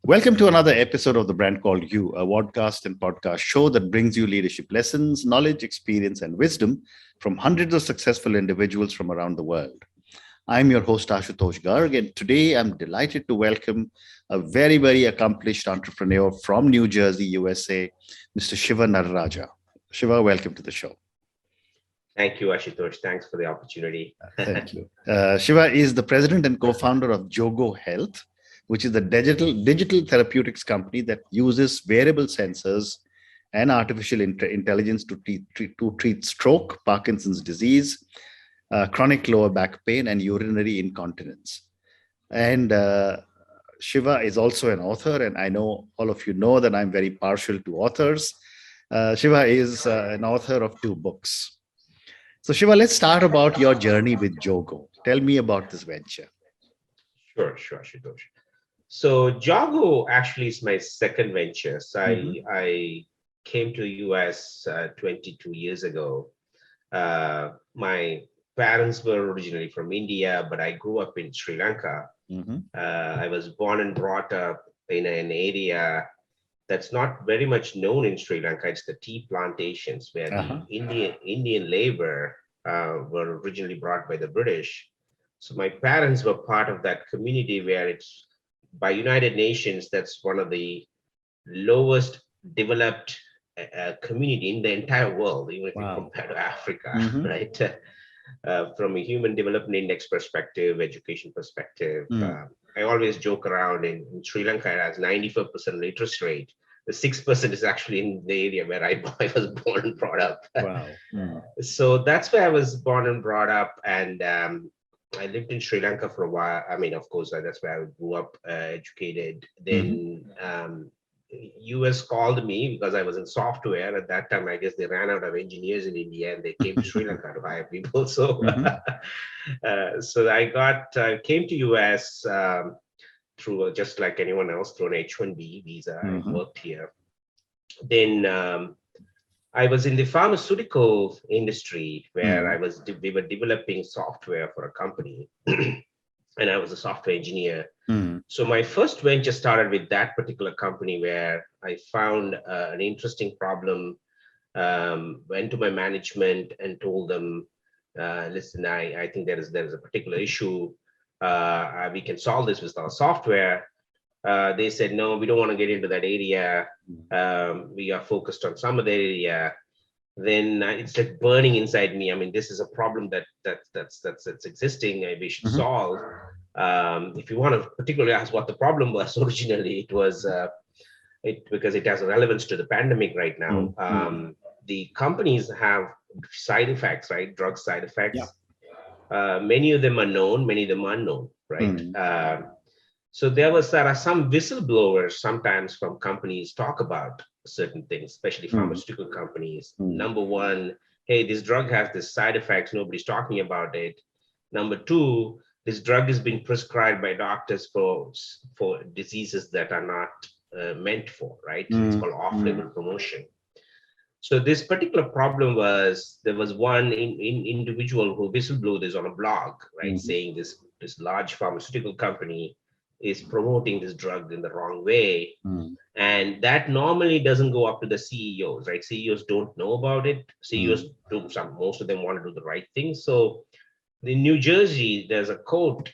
Welcome to another episode of The Brand Called You, a podcast and podcast show that brings you leadership lessons, knowledge, experience, and wisdom from hundreds of successful individuals from around the world. I'm your host, Ashutosh Garg, and today I'm delighted to welcome a very, very accomplished entrepreneur from New Jersey, USA, Mr. Siva Nadarajah. Shiva, welcome to the show. Thank you, Ashutosh. Thanks for the opportunity. Thank you. Siva is the president and co-founder of JOGO Health, which is the digital therapeutics company that uses wearable sensors and artificial intelligence to treat stroke, Parkinson's disease, chronic lower back pain, and urinary incontinence. And Siva is also an author, and I know all of you know that I'm very partial to authors. Siva is an author of 2 books. So Siva, let's start about your journey with JOGO. Tell me about this venture. Sure, Ashutosh. So JOGO actually is my second venture. So I came to the US 22 years ago. My parents were originally from India, but I grew up in Sri Lanka. I was born and brought up in an area that's not very much known in Sri Lanka. It's the tea plantations where the Indian labor were originally brought by the British. So my parents were part of that community where it's by United Nations, that's one of the lowest developed community in the entire world, even if you compare to Africa, right? From a human development index perspective, education perspective, I always joke around in Sri Lanka, it has 94% literacy rate. The 6% is actually in the area where I was born and brought up. Wow. So that's where I was born and brought up. And I lived in Sri Lanka for a while. I mean, of course, that's where I grew up, educated. Then US called me because I was in software. At that time, I guess they ran out of engineers in India and they came to Sri Lanka to hire people. So, so I came to US through, just like anyone else, through an H-1B visa. I worked here. Then I was in the pharmaceutical industry where we were developing software for a company and I was a software engineer. So my first venture started with that particular company where I found an interesting problem, went to my management and told them, listen, I think there is a particular issue. We can solve this with our software. They said, no, we don't want to get into that area. We are focused on some other area. Then it's like burning inside me. I mean, this is a problem that's existing. We should solve. If you want to particularly ask what the problem was originally, it was because it has relevance to the pandemic right now. The companies have side effects, right? Drug side effects. Many of them are known, many of them are unknown, right? So there are some whistleblowers sometimes from companies talk about certain things, especially pharmaceutical companies. Number one, hey, this drug has this side effects, nobody's talking about it. Number two, this drug is being prescribed by doctors for diseases that are not meant for, right? It's called off-label promotion. So this particular problem was, there was one individual who whistleblowed this on a blog, right? Saying this large pharmaceutical company is promoting this drug in the wrong way. And that normally doesn't go up to the CEOs, right? CEOs don't know about it. CEOs most of them want to do the right thing. So in New Jersey, there's a court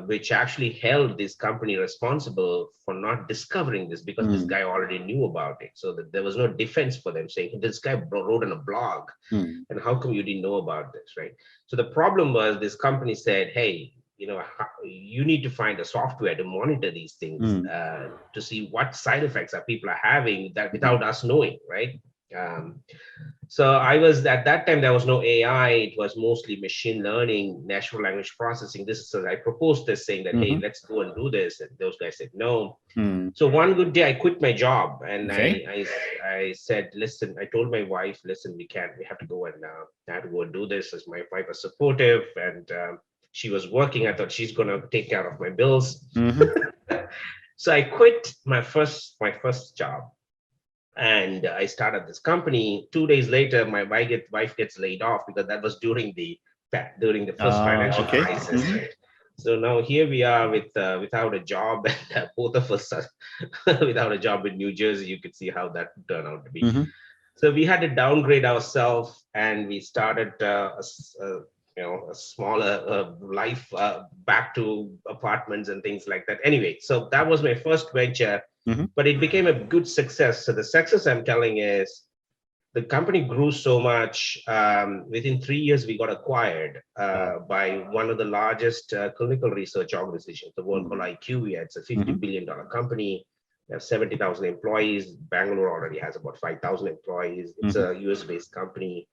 which actually held this company responsible for not discovering this because this guy already knew about it. So that there was no defense for them saying, this guy wrote on a blog and how come you didn't know about this, right? So the problem was this company said, hey, you need to find a software to monitor these things to see what side effects people are having that without us knowing, right? So I was, at that time, there was no AI. It was mostly machine learning, natural language processing. I proposed this saying that, hey, let's go and do this. And those guys said, no. So one good day I quit my job and I said, listen, I told my wife, listen, we have to go and I have to go and do this. As my wife was supportive and she was working. I thought she's going to take care of my bills. So I quit my first job. And I started this company. 2 days later, my wife gets laid off because that was during the first financial crisis. Right? So now here we are with without a job, and both of us are without a job in New Jersey. You could see how that turned out to be. Mm-hmm. So we had to downgrade ourselves, and we started a smaller life back to apartments and things like that. Anyway, so that was my first venture, Mm-hmm. but it became a good success. So the success I'm telling is the company grew so much. Within 3 years, we got acquired by one of the largest clinical research organizations, the world called IQVIA. It's a $50 billion company. They have 70,000 employees. Bangalore already has about 5,000 employees. It's a US-based company.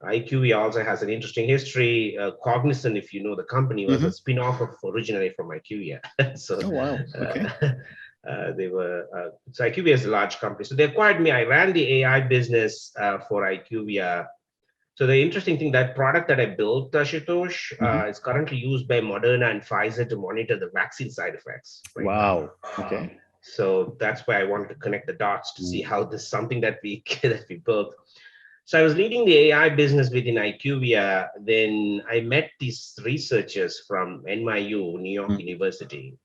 IQVIA also has an interesting history. Cognizant, if you know the company, was a spin-off of originally from IQVIA. So, Oh, wow. Okay. they were so IQVIA is a large company. So they acquired me. I ran the AI business for IQVIA. So the interesting thing, that product that I built, Shitosh, is currently used by Moderna and Pfizer to monitor the vaccine side effects. Right? Wow. Okay. So that's why I wanted to connect the dots to see how this is something that we that we built. So I was leading the AI business within IQVIA. Then I met these researchers from NYU, New York University,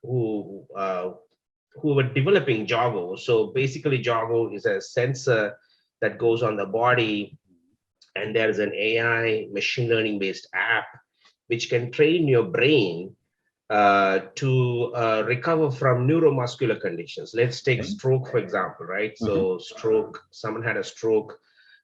who were developing JOGO. So basically, JOGO is a sensor that goes on the body, and there is an AI machine learning based app which can train your brain to recover from neuromuscular conditions. Let's take stroke, for example, right? So stroke, someone had a stroke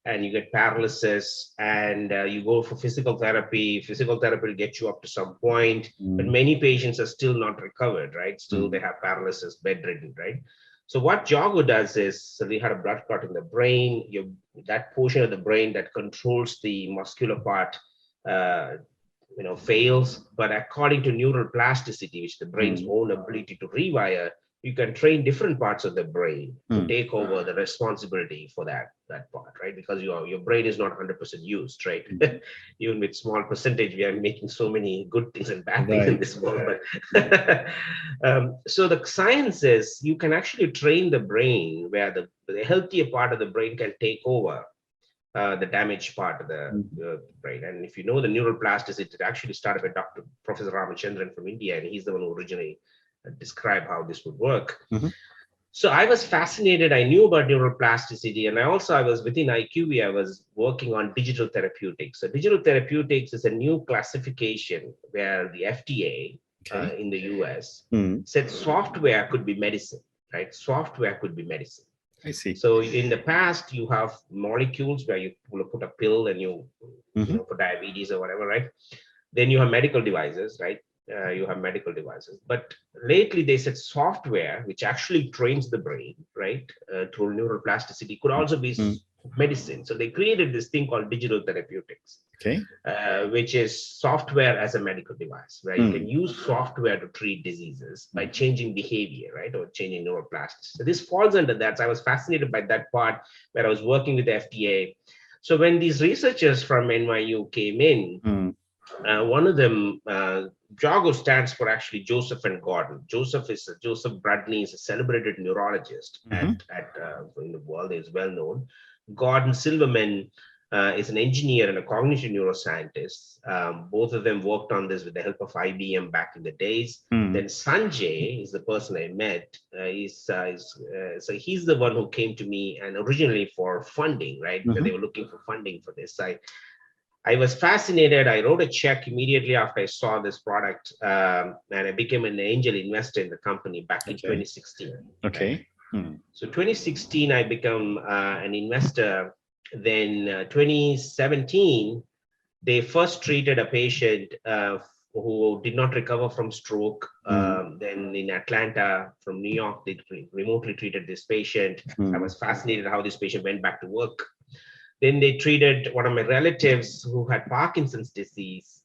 and you get paralysis, and you go for physical therapy. Physical therapy will get you up to some point, but many patients are still not recovered, right? Still they have paralysis, bedridden, right? So what JOGO does is, so they had a blood clot in the brain, that portion of the brain that controls the muscular part, fails. But according to neural plasticity, which the brain's own ability to rewire, you can train different parts of the brain to take over the responsibility for that part, right? Because your brain is not 100% used, right? Even with small percentage, we are making so many good things and bad things in this world. But so the science is, you can actually train the brain where the healthier part of the brain can take over the damaged part of the brain. And if you know the neural plasticity, it actually started by Professor Ramachandran from India, and he's the one who originally described how this would work. So I was fascinated. I knew about neural plasticity, and I was within IQVIA, I was working on digital therapeutics. So digital therapeutics is a new classification where the FDA in the US said software could be medicine, right? Software could be medicine. I see. So in the past, you have molecules where you put a pill and for diabetes or whatever, right? Then you have medical devices, right? But lately they said software, which actually trains the brain, right, through neuroplasticity, could also be medicine. So they created this thing called digital therapeutics, which is software as a medical device, where you can use software to treat diseases by changing behavior, right, or changing neuroplasticity. So this falls under that. So I was fascinated by that part where I was working with the FDA. So when these researchers from NYU came in, one of them, JOGO stands for actually Joseph and Gordon. Joseph Bradney is a celebrated neurologist in the world, is well known. Gordon Silverman is an engineer and a cognitive neuroscientist. Both of them worked on this with the help of IBM back in the days. Then Sanjay is the person I met. So he's the one who came to me, and originally for funding, right? Because they were looking for funding for this. I was fascinated. I wrote a check immediately after I saw this product, and I became an angel investor in the company back in 2016. Okay. So 2016, I become an investor. Then 2017, they first treated a patient who did not recover from stroke. Then in Atlanta, from New York, they remotely treated this patient. I was fascinated how this patient went back to work. Then they treated one of my relatives who had Parkinson's disease.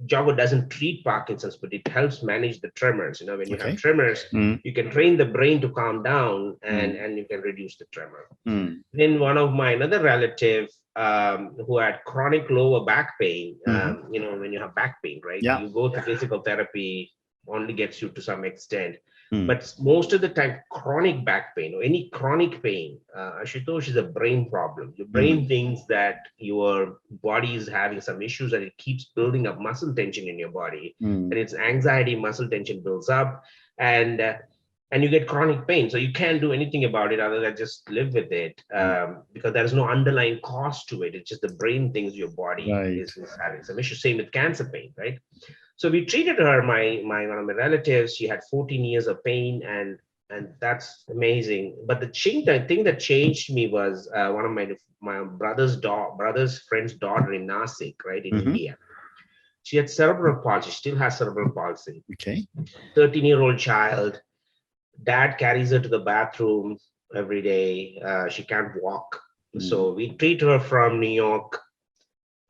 JOGO doesn't treat Parkinson's, but it helps manage the tremors. When you have tremors, you can train the brain to calm down, and you can reduce the tremor. Then one of my another relative who had chronic lower back pain, when you have back pain, right? You go to physical therapy, only gets you to some extent. But most of the time, chronic back pain or any chronic pain, Ashutosh, is a brain problem. Your brain thinks that your body is having some issues and it keeps building up muscle tension in your body. And it's anxiety, muscle tension builds up, and you get chronic pain. So you can't do anything about it other than just live with it, because there is no underlying cause to it. It's just the brain thinks your body is having some issue. Same with cancer pain, right? So we treated her, my one of my relatives. She had 14 years of pain, and that's amazing. But the thing that changed me was one of my brother's friend's daughter in Nasik, right, in India. She had cerebral palsy. She still has cerebral palsy. Okay. 13-year-old child. Dad carries her to the bathroom every day. She can't walk. So we treat her from New York.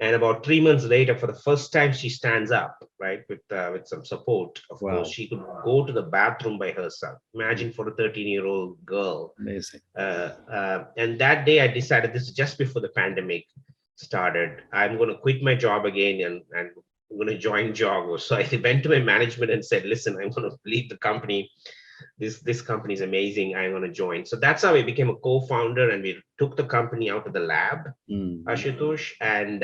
And about 3 months later, for the first time, she stands up, right, with some support. Of course, she could go to the bathroom by herself. Imagine for a 13-year-old girl. Amazing. And that day, I decided, this is just before the pandemic started, I'm going to quit my job again and I'm going to join JOGO. So I went to my management and said, listen, I'm going to leave the company. This company is amazing. I'm going to join. So that's how I became a co-founder, and we took the company out of the lab, Ashutosh, and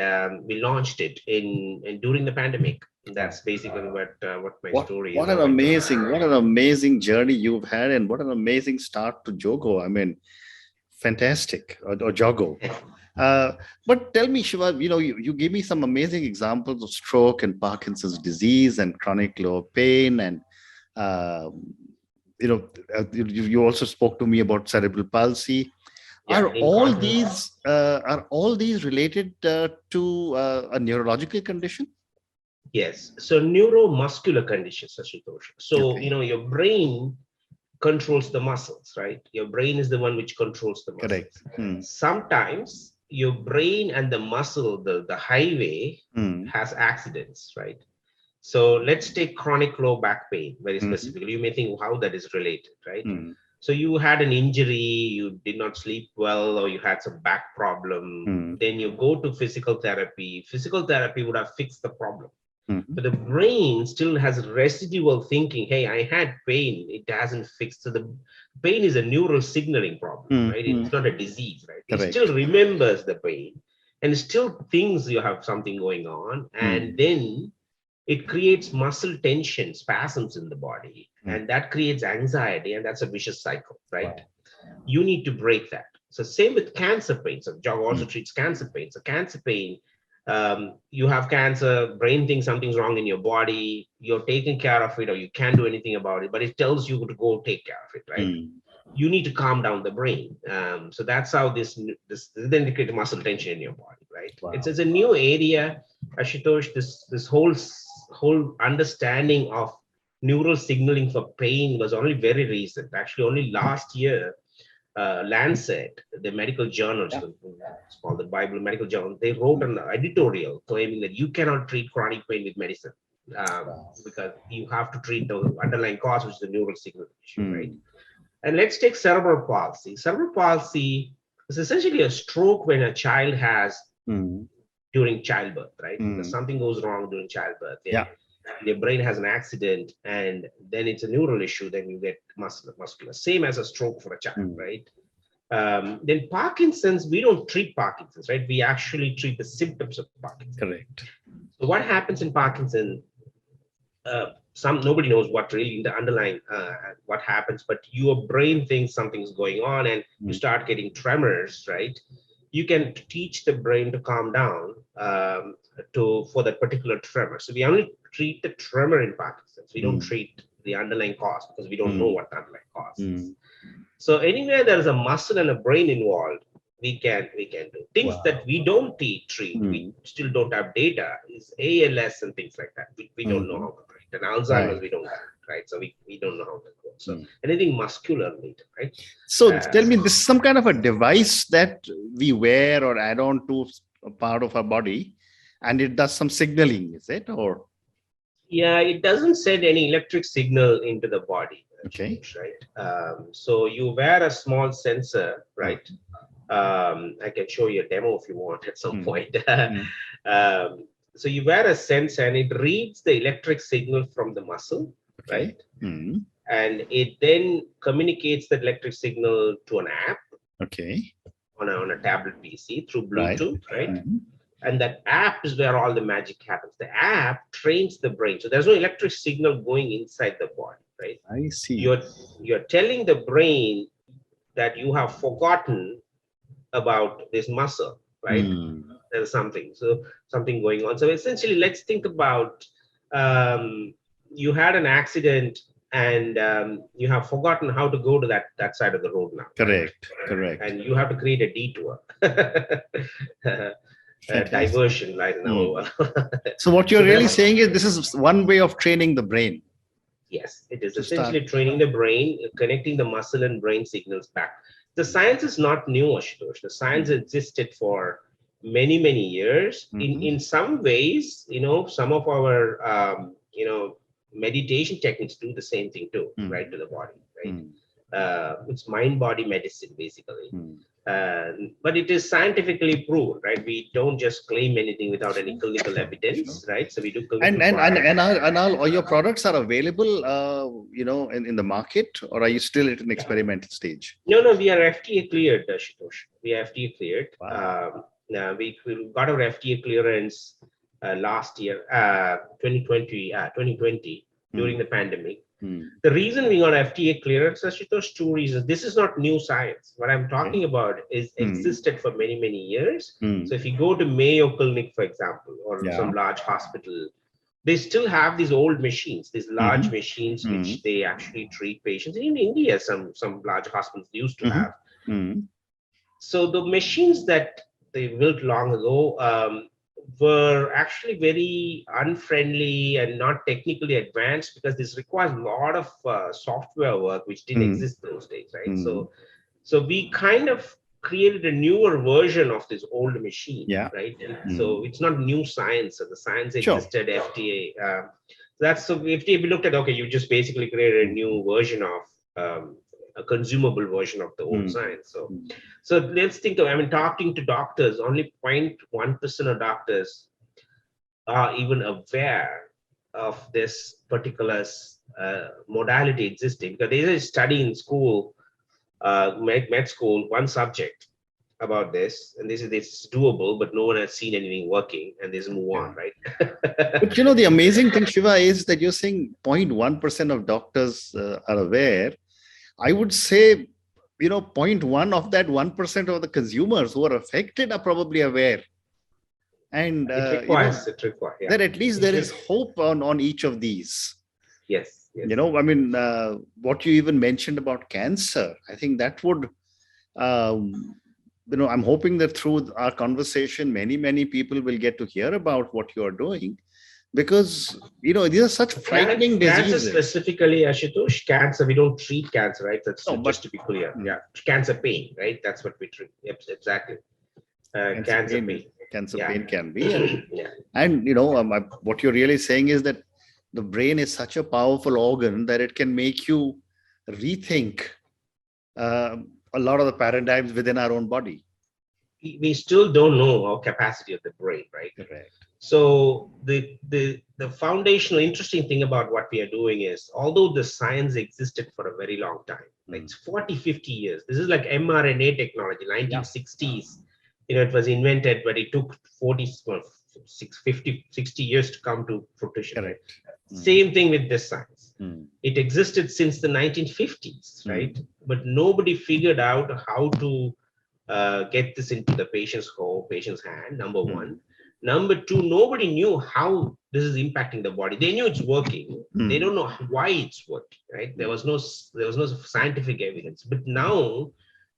we launched it during the pandemic. That's basically what my story is. What an amazing journey you've had, and what an amazing start to JOGO. I mean, fantastic, or JOGO. But tell me, Shiva, you gave me some amazing examples of stroke and Parkinson's disease and chronic lower pain, and you also spoke to me about cerebral palsy. Are all these related to a neurological condition? Yes. So neuromuscular conditions, Ashutosh. So, your brain controls the muscles, right? Your brain is the one which controls the muscles. Correct. Sometimes your brain and the muscle, the highway, has accidents, right? So let's take chronic low back pain very specifically. You may think how that is related, right? So you had an injury, you did not sleep well, or you had some back problem. Then you go to physical therapy. Physical therapy would have fixed the problem. But the brain still has residual thinking. Hey, I had pain. It hasn't fixed. So the pain is a neural signaling problem, right? It's not a disease, right? Correct. It still remembers the pain and still thinks you have something going on. And then it creates muscle tension, spasms in the body, and that creates anxiety, and that's a vicious cycle, right? Wow. You need to break that. So same with cancer pain. So JOGO also treats cancer pain. So cancer pain, you have cancer, brain thinks something's wrong in your body, you're taking care of it, or you can't do anything about it, but it tells you to go take care of it, right? You need to calm down the brain. So that's how this then create muscle tension in your body, right? Wow. It's a new area, Ashutosh. This whole understanding of neural signaling for pain was only very recent. Actually, only last year, Lancet, the medical journal, it's called the Bible medical journal, they wrote an editorial claiming that you cannot treat chronic pain with medicine because you have to treat the underlying cause, which is the neural signal issue, right? And let's take cerebral palsy. Cerebral palsy is essentially a stroke when a child has during childbirth, right? Because something goes wrong during childbirth. Your brain has an accident, and then it's a neural issue. Then you get muscular. Same as a stroke for a child, right? Then Parkinson's, we don't treat Parkinson's, right? We actually treat the symptoms of Parkinson's. Correct. So what happens in Parkinson? Nobody knows what really the underlying what happens, but your brain thinks something's going on, and you start getting tremors, right? You can teach the brain to calm down for that particular tremor. So we only treat the tremor in Parkinson's. We don't treat the underlying cause because we don't know what the underlying cause is. So anywhere there is a muscle and a brain involved, we can do things that we don't treat. We still don't have data. Is ALS and things like that. We don't know how to treat. And Alzheimer's, we don't have it, right? So we don't know how to go. So anything muscular related, right? So tell me, this is some kind of a device that we wear or add on to a part of our body, and it does some signaling, is it? Or yeah, it doesn't send any electric signal into the body. Okay. Right. So you wear a small sensor, right? I can show you a demo if you want at some point. So you wear a sensor and it reads the electric signal from the muscle, right? and it then communicates the electric signal to an app Okay. on a tablet PC through Right. Bluetooth, right? Mhm. And that app is where all the magic happens. The app trains the brain. So there's no electric signal going inside the body, right? I see. You're telling the brain that you have forgotten about this muscle, right? There's something. So something going on. So essentially, let's think about you had an accident and you have forgotten how to go to that side of the road now. Correct. Right? Correct. And you have to create a detour. Diversion, right now. So what you're really saying is this is one way of training the brain. Yes, it is essentially training the brain, connecting the muscle and brain signals back. The science is not new, Ashutosh. The science existed for many, many years. In some ways, some of our meditation techniques do the same thing too, right, to the body, right? It's mind-body medicine, basically. But it is scientifically proven, right? We don't just claim anything without any clinical evidence, right? So we do clinical and all your products are available, in the market, or are you still at an experimental stage? No, we are FDA cleared, Ashutosh. We are FDA cleared. Wow. We got our FDA clearance last year, 2020, during the pandemic. The reason we got FDA clearance, Ashutosh, two reasons. This is not new science. What I'm talking about is existed for many, many years. So if you go to Mayo Clinic, for example, or some large hospital, they still have these old machines, these large machines, which they actually treat patients. In India, some large hospitals used to have. So the machines that they built long ago were actually very unfriendly and not technically advanced, because this requires a lot of software work which didn't exist those days, right? So we kind of created a newer version of this old machine, right? And so it's not new science. So the science existed, FDA. So FDA, we looked at, okay, you just basically created a new version of a consumable version of the old science. So let's think of, talking to doctors, only 0.1% of doctors are even aware of this particular modality existing, because they just study in school, med school, one subject about this, and this is doable, but no one has seen anything working, and they just move on, right? But the amazing thing, Shiva, is that you're saying 0.1% of doctors are aware. I would say, 0.1 of that 1% of the consumers who are affected are probably aware. And it requires, that at least there is hope on each of these. Yes. What you even mentioned about cancer, I think that would, I'm hoping that through our conversation, many, many people will get to hear about what you are doing. Because, these are such frightening diseases. Cancer specifically, Ashutosh, cancer, we don't treat cancer, right? That's just to be clear. Yeah. Cancer pain, right? That's what we treat. Yep, exactly. Cancer pain. Cancer pain can be. And what you're really saying is that the brain is such a powerful organ that it can make you rethink a lot of the paradigms within our own body. We still don't know our capacity of the brain, right? Correct. So the foundational interesting thing about what we are doing is, although the science existed for a very long time, like it's 40, 50 years. This is like mRNA technology, 1960s. It was invented, but it took 60 years to come to fruition. Correct. Same thing with this science. It existed since the 1950s, right? But nobody figured out how to get this into the patient's hand, number one. Number two, nobody knew how this is impacting the body. They knew it's working. They don't know why it's working, right? There was no scientific evidence. But now,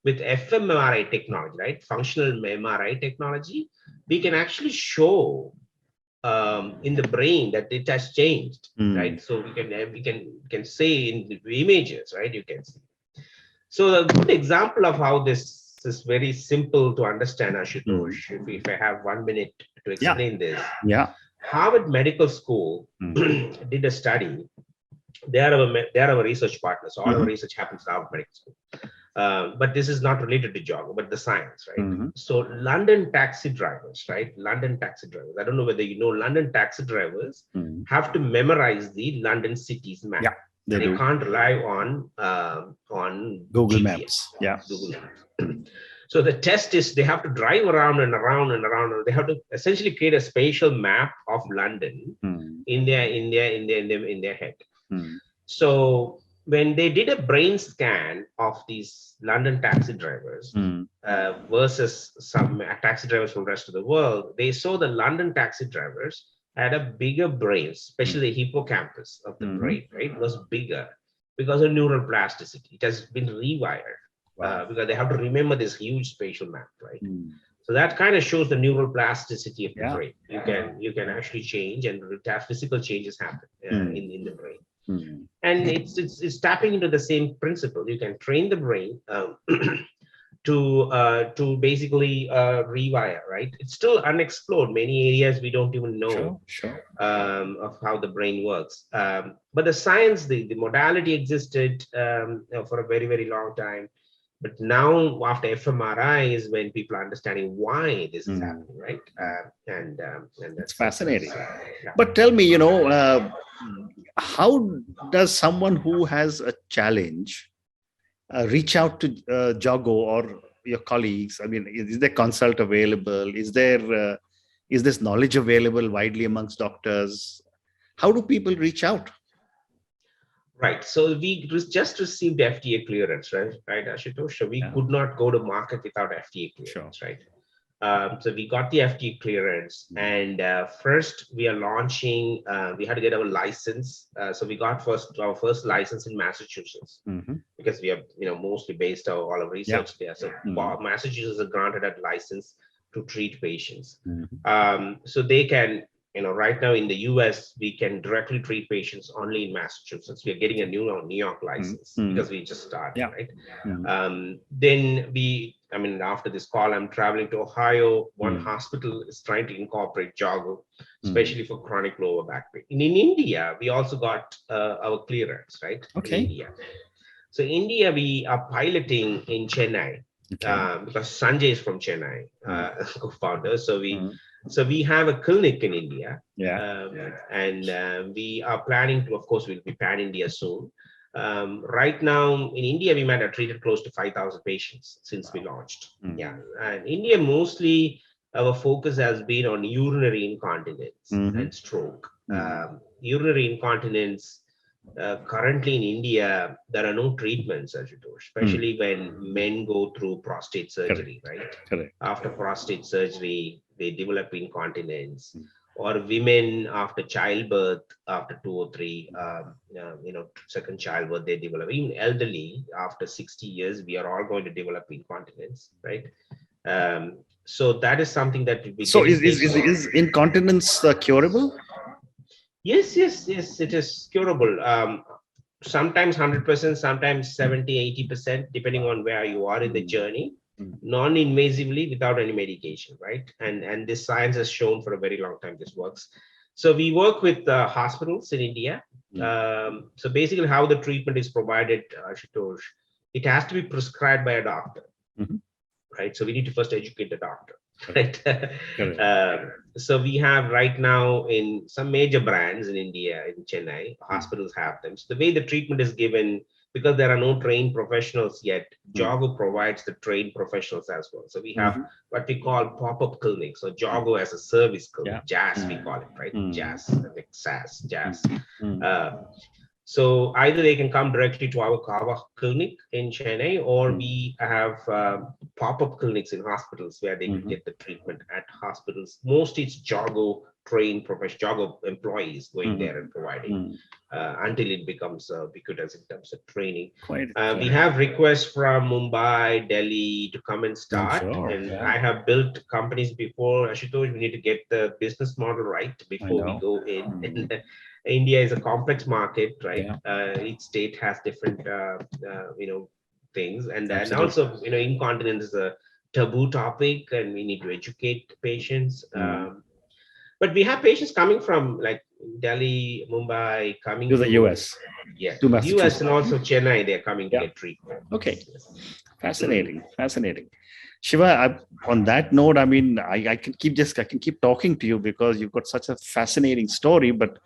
with fMRI technology, right, functional MRI technology, we can actually show in the brain that it has changed, right? So we can say in the images, right? You can see. So a good example of how this is very simple to understand, Ashutosh, if I have 1 minute to explain this. Harvard Medical School did a study. They are our research partners. So all our research happens at Harvard Medical School. But this is not related to JOGO, but the science, right? So London taxi drivers, right? London taxi drivers. I don't know whether you know, London taxi drivers have to memorize the London city's map. They do. can't rely on Google GPS, Maps. Yeah. Google Maps. So the test is they have to drive around and around and around, and they have to essentially create a spatial map of London in their head. So when they did a brain scan of these London taxi drivers versus some taxi drivers from the rest of the world, they saw the London taxi drivers had a bigger brain, especially the hippocampus of the brain, right, was bigger because of neural plasticity. It has been rewired. Because they have to remember this huge spatial map, right? So that kind of shows the neural plasticity of the brain. You can actually change, and physical changes happen in the brain. And it's tapping into the same principle. You can train the brain to basically rewire, right? It's still unexplored. Many areas we don't even know of how the brain works. But the science, the modality existed for a very, very long time. But now, after fMRI, is when people are understanding why this is happening, right? And that's fascinating. But tell me, how does someone who has a challenge reach out to JOGO or your colleagues? I mean, is there consult available? Is this knowledge available widely amongst doctors? How do people reach out? Right. So we just received FDA clearance, right, Ashutosh? So we could not go to market without FDA clearance, right? So we got the FDA clearance, and first we are launching. We had to get our license. So we got our first license in Massachusetts because we are, mostly based all our research there. So Massachusetts is granted a license to treat patients. So they can. Right now in the US, we can directly treat patients only in Massachusetts. We are getting a New York license because we just started, right? Then after this call, I'm traveling to Ohio. One hospital is trying to incorporate JOGO, especially for chronic lower back pain. In India, we also got our clearance, right? Okay. In India. So India, we are piloting in Chennai because Sanjay is from Chennai, co-founder. So we have a clinic in India, and we are planning to, of course, we'll be pan-India soon. Right now in India, we might have treated close to 5,000 patients since we launched. And India, mostly our focus has been on urinary incontinence and stroke. Urinary incontinence, currently in India, there are no treatments, especially when men go through prostate surgery, right? Correct. After prostate surgery, they develop incontinence, or women after childbirth, after 2 or 3, second childbirth, they develop. Even elderly, after 60 years, we are all going to develop incontinence, right? So that is something that will be. So is incontinence curable? Yes, it is curable. Sometimes 100%, sometimes 70-80%, depending on where you are in the journey. Non-invasively, without any medication, right? And this science has shown for a very long time this works. So we work with hospitals in India. So basically, how the treatment is provided, Ashutosh, it has to be prescribed by a doctor, right? So we need to first educate the doctor, right? So we have right now in some major brands in India, in Chennai, hospitals have them. So the way the treatment is given, because there are no trained professionals yet, JOGO provides the trained professionals as well. So we have what we call pop-up clinics, or JOGO as a service clinic, JAS we call it, right? JAS, like SAS, JAS. So either they can come directly to our Kava clinic in Chennai, or we have pop-up clinics in hospitals where they can get the treatment at hospitals. Mostly it's JOGO trained JOGO employees going there and providing until it becomes ubiquitous in terms of training. We have requests from Mumbai, Delhi to come and start. I have built companies before. Ashutosh, we need to get the business model right before we go in. India is a complex market, right? Each state has different, things, and also, incontinence is a taboo topic, and we need to educate patients. But we have patients coming from like Delhi, Mumbai, coming to the US. To US and also Chennai. They're coming to get treatment. Okay, fascinating. Shiva, on that note, I mean, I can keep talking to you because you've got such a fascinating story, but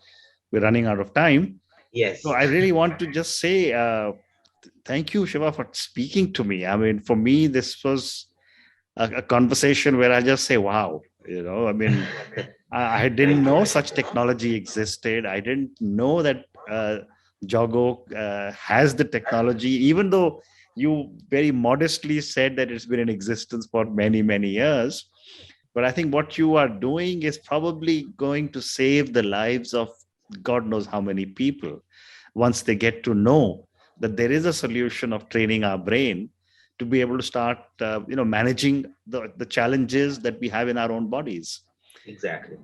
we're running out of time. Yes. So I really want to just say thank you, Shiva, for speaking to me. I mean, for me, this was a conversation where I just say, wow, I mean, I didn't Thank you. know such technology existed. I didn't know that JOGO has the technology, even though you very modestly said that it's been in existence for many, many years. But I think what you are doing is probably going to save the lives of God knows how many people once they get to know that there is a solution of training our brain to be able to start, managing the challenges that we have in our own bodies. Exactly.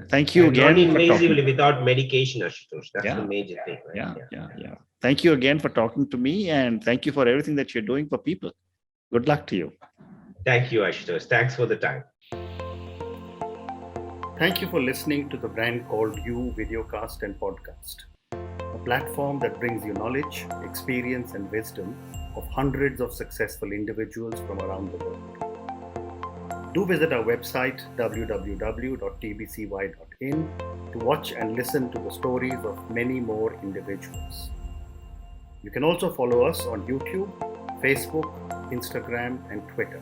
Thank you And again for non-invasively talking. without medication, Ashutosh. That's the Yeah, major thing, right? yeah. Thank you again for talking to me, and thank you for everything that you're doing for people. Good luck to you. Thank you, Ashutosh. Thanks for the time. Thank you for listening to the Brand Called You videocast and podcast, a platform that brings you knowledge, experience, and wisdom of hundreds of successful individuals from around the world. Do visit our website www.tbcy.in to watch and listen to the stories of many more individuals. You can also follow us on YouTube, Facebook, Instagram, and Twitter.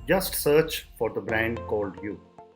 Just search for the Brand Called You.